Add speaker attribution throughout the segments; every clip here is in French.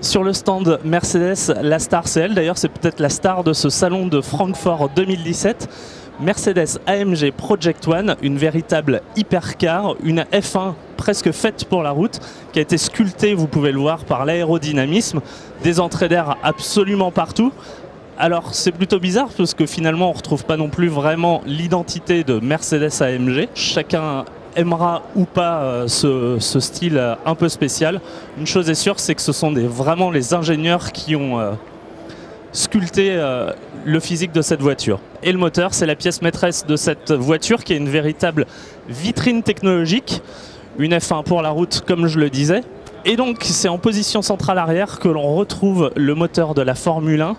Speaker 1: Sur le stand Mercedes, la star c'est elle, d'ailleurs c'est peut-être la star de ce salon de Francfort 2017. Mercedes AMG Project One, une véritable hypercar, une F1 presque faite pour la route, qui a été sculptée, vous pouvez le voir, par l'aérodynamisme, des entrées d'air absolument partout. Alors c'est plutôt bizarre parce que finalement on ne retrouve pas non plus vraiment l'identité de Mercedes AMG. Chacun aimera ou pas ce style un peu spécial. Une chose est sûre, c'est que ce sont vraiment les ingénieurs qui ont sculpté le physique de cette voiture. Et le moteur, c'est la pièce maîtresse de cette voiture qui est une véritable vitrine technologique, une F1 pour la route comme je le disais. Et donc c'est en position centrale arrière que l'on retrouve le moteur de la Formule 1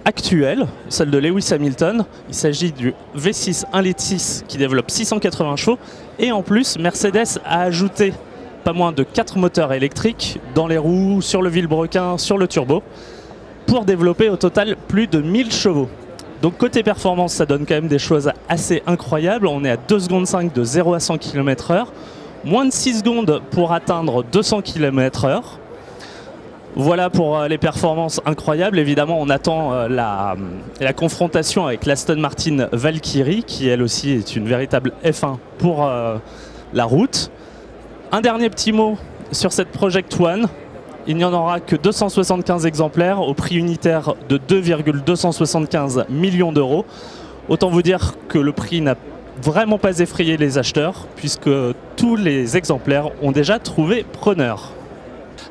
Speaker 1: actuelle, celle de Lewis Hamilton. Il s'agit du V6 1.6 qui développe 680 chevaux. Et en plus, Mercedes a ajouté pas moins de 4 moteurs électriques dans les roues, sur le vilebrequin, sur le turbo, pour développer au total plus de 1000 chevaux. Donc côté performance, ça donne quand même des choses assez incroyables. On est à 2 secondes 5 de 0 à 100 km/h, moins de 6 secondes pour atteindre 200 km/h. Voilà pour les performances incroyables. Évidemment, on attend la confrontation avec l'Aston Martin Valkyrie, qui elle aussi est une véritable F1 pour la route. Un dernier petit mot sur cette Project One. Il n'y en aura que 275 exemplaires au prix unitaire de 2,275 millions d'euros. Autant vous dire que le prix n'a vraiment pas effrayé les acheteurs, puisque tous les exemplaires ont déjà trouvé preneur.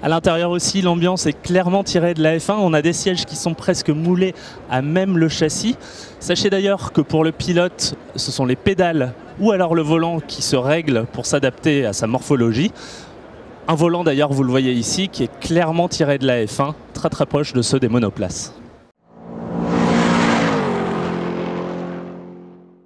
Speaker 1: À l'intérieur aussi, l'ambiance est clairement tirée de la F1. On a des sièges qui sont presque moulés à même le châssis. Sachez d'ailleurs que pour le pilote, ce sont les pédales ou alors le volant qui se règlent pour s'adapter à sa morphologie. Un volant d'ailleurs, vous le voyez ici, qui est clairement tiré de la F1, très proche de ceux des monoplaces.